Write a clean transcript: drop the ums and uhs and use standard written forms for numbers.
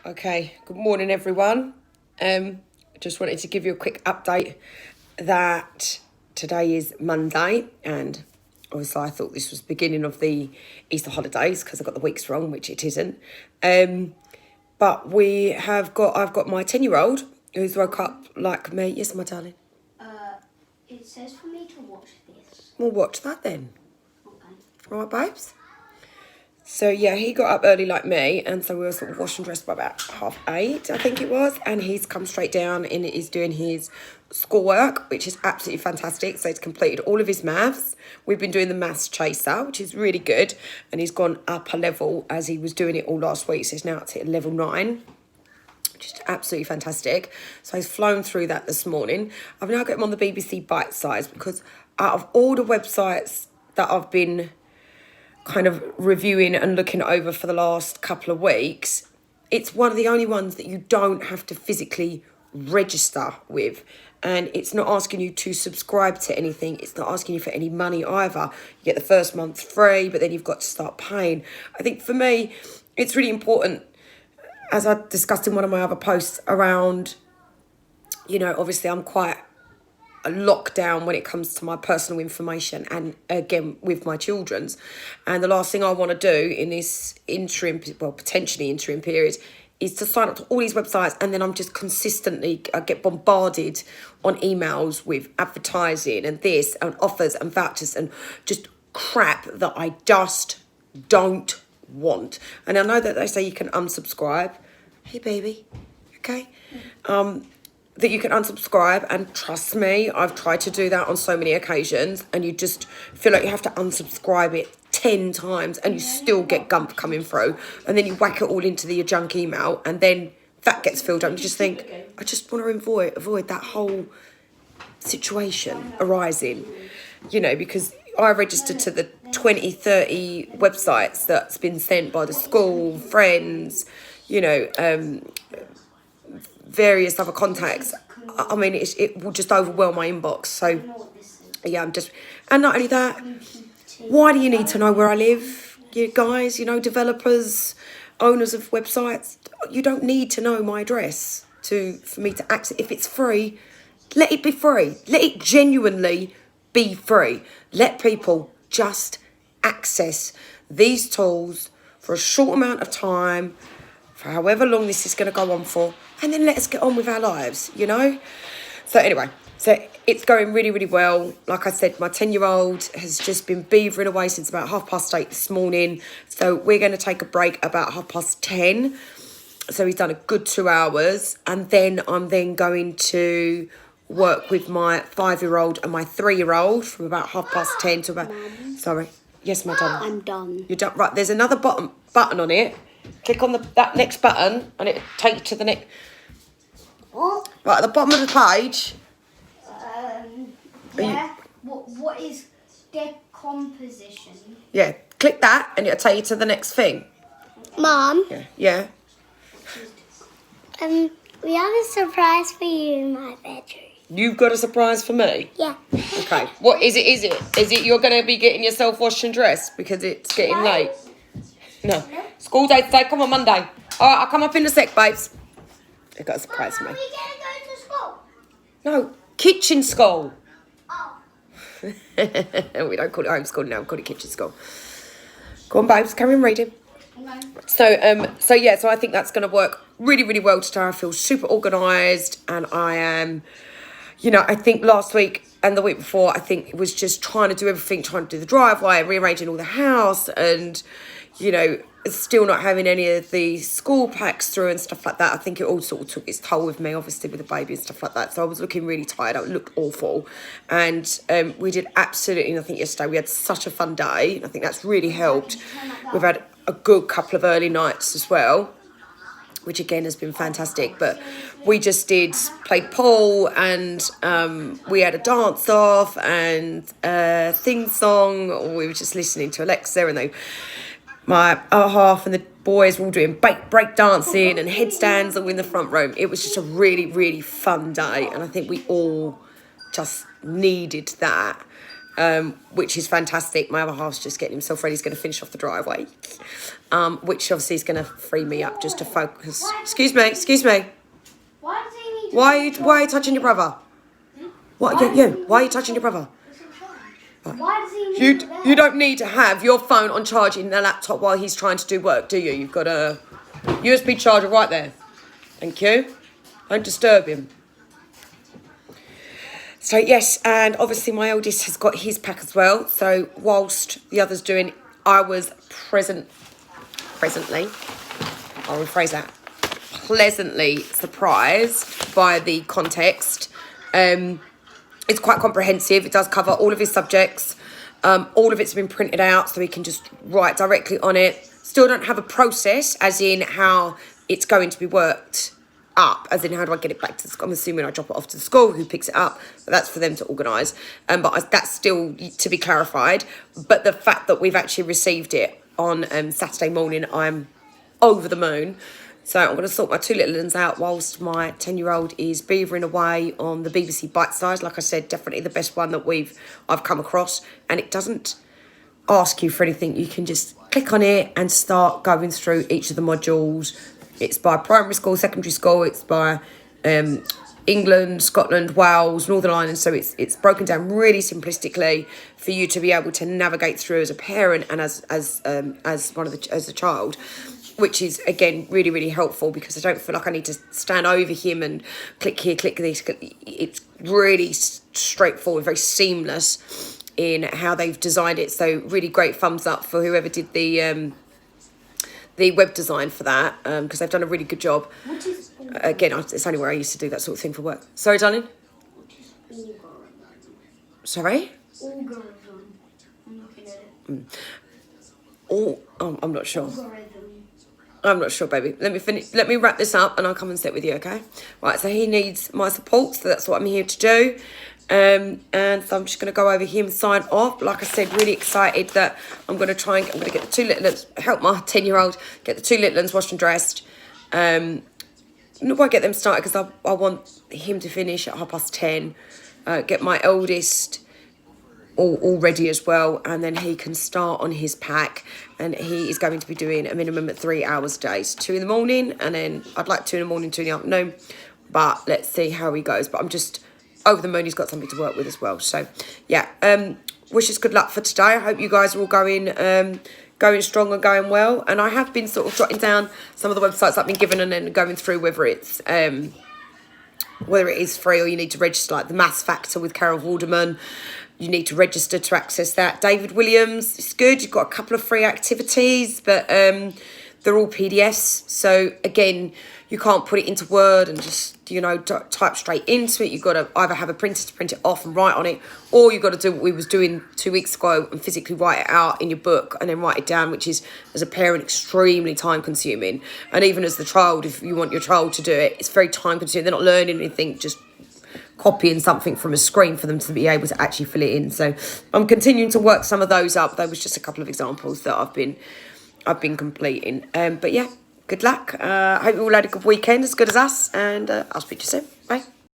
Okay, good morning everyone. Just wanted to give you a quick update that today is Monday, and obviously I thought this was the beginning of the Easter holidays because I got the weeks wrong, which it isn't. But I've got my 10-year-old who's woke up like me. Yes, my darling. It says for me to watch this. We'll watch that then. Okay. All right, babes? So yeah, he got up early like me, and so we were sort of washed and dressed by about 8:30, I think it was, and he's come straight down and is doing his schoolwork, which is absolutely fantastic. So he's completed all of his maths. We've been doing the maths chaser, which is really good, and he's gone up a level as he was doing it all last week, so he's now at level 9. Just absolutely fantastic. So he's flown through that this morning. I've now got him on the BBC Bite Size because out of all the websites that I've been kind of reviewing and looking over for the last couple of weeks, it's one of the only ones that you don't have to physically register with, and it's not asking you to subscribe to anything. It's not asking you for any money either. You get the first month free, but then you've got to start paying. I think for me it's really important, as I discussed in one of my other posts, around, obviously I'm quite a lockdown when it comes to my personal information, and again with my children's, and the last thing I want to do in this potentially interim period is to sign up to all these websites, and then I'm just I get bombarded on emails with advertising and this and offers and vouchers and just crap that I just don't want. And I know that they say you can unsubscribe. Hey baby, okay? That you can unsubscribe, and trust me, I've tried to do that on so many occasions, and you just feel like you have to unsubscribe it 10 times and you still get gump coming through, and then you whack it all into your junk email, and then that gets filled up. You just think, I just want to avoid that whole situation arising, because I registered to the 20-30 websites that's been sent by the school, friends, various other contacts. I mean, it will just overwhelm my inbox. So, yeah, and not only that, why do you need to know where I live, you guys? Developers, owners of websites, you don't need to know my address for me to access. If it's free, let it be free. Let it genuinely be free. Let people just access these tools for a short amount of time, for however long this is going to go on for, and then let us get on with our lives, So anyway, it's going really, really well. Like I said, my 10-year-old has just been beavering away since about 8:30 this morning. So we're going to take a break about 10:30. So he's done a good 2 hours. And then I'm then going to work with my 5-year-old and my 3-year-old from about 10:30 to about... Mum. Sorry. Yes, my darling. I'm done. You're done. Right, there's another button on it. Click on that next button and it takes you to the next... What? Right, at the bottom of the page. Yeah. What is decomposition? Yeah, click that and it'll take you to the next thing. Mom, Yeah. we have a surprise for you in my bedroom. You've got a surprise for me? Yeah. Okay. What is it? Is it you're going to be getting yourself washed and dressed because it's getting late? No. School day today. Come on, Monday. All right, I'll come up in a sec, babes. They've got a surprise for me. Are we going to go to school? No, kitchen school. Oh. We don't call it homeschool now. We call it kitchen school. Go on, babes. Carry on reading. Okay. So I think that's going to work really, really well today. I feel super organised, and I am, I think last week and the week before, I think it was just trying to do everything, trying to do the driveway, rearranging all the house, and, still not having any of the school packs through and stuff like that. I think it all sort of took its toll with me, obviously, with the baby and stuff like that. So I was looking really tired. I looked awful. And we did absolutely nothing yesterday. We had such a fun day. I think that's really helped. We've had a good couple of early nights as well, which again has been fantastic. But we just played pool, and we had a dance off and a theme song. We were just listening to Alexa, and my other half and the boys were all doing break dancing and headstands all in the front room. It was just a really, really fun day, and I think we all just needed that. which is fantastic. My other half's just getting himself ready. He's going to finish off the driveway, which obviously is going to free me up just to focus. Excuse me. Why does he need to Why are you touching your brother? What? You. Why are you touching your brother? Why does he need You don't need to have your phone on charging the laptop while he's trying to do work, do you? You've got a USB charger right there. Thank you. Don't disturb him. So yes, and obviously my eldest has got his pack as well. So whilst the other's doing, I was presently, I'll rephrase that, pleasantly surprised by the context. It's quite comprehensive. It does cover all of his subjects. All of it's been printed out so he can just write directly on it. Still don't have a process, as in how it's going to be worked up, as in how do I get it back to the school. I'm assuming I drop it off to the school who picks it up, but that's for them to organise. But that's still to be clarified. But the fact that we've actually received it on Saturday morning, I'm over the moon. So I'm going to sort my two little ones out whilst my 10-year-old is beavering away on the BBC Bite Size. Like I said, definitely the best one that I've come across. And it doesn't ask you for anything. You can just click on it and start going through each of the modules. It's by primary school, secondary school. It's by England, Scotland, Wales, Northern Ireland. So it's broken down really simplistically for you to be able to navigate through as a parent and as a child, which is, again, really, really helpful because I don't feel like I need to stand over him and click here, click this. It's really straightforward, very seamless in how they've designed it. So really great thumbs up for whoever did the web design for that, because they've done a really good job. What is Again, it's only where I used to do that sort of thing for work. Sorry, darling? Sorry? Algorithm. I'm looking at it. I'm not sure. Algorithm. I'm not sure, baby. Let me finish. Let me wrap this up and I'll come and sit with you, okay? Right, so he needs my support, so that's what I'm here to do. And so I'm just going to go over here and sign off. Like I said, really excited that I'm going to get the two little ones, help my 10-year-old get the two little ones washed and dressed. Won't get them started because I want him to finish at 10:30. Get my eldest all ready as well, and then he can start on his pack, and he is going to be doing a minimum of 3 hours a day. So 2 in the morning, and then I'd like 2 in the morning, 2 in the afternoon, but let's see how he goes. But I'm just over the moon. He's got something to work with as well. So yeah, wish us good luck for today. I hope you guys are all going strong and going well. And I have been sort of jotting down some of the websites I've been given and then going through whether it is free or you need to register, like the Maths Factor with Carol Vorderman. You need to register to access that. David Williams, it's good. You've got a couple of free activities, but they're all PDFs. So again, you can't put it into Word and just, type straight into it. You've got to either have a printer to print it off and write on it, or you've got to do what we was doing 2 weeks ago and physically write it out in your book and then write it down, which is, as a parent, extremely time consuming. And even as the child, if you want your child to do it, it's very time consuming. They're not learning anything, just copying something from a screen for them to be able to actually fill it in. So I'm continuing to work some of those up. There was just a couple of examples that I've been completing. But yeah, good luck. I hope you all had a good weekend, as good as us, and I'll speak to you soon. Bye.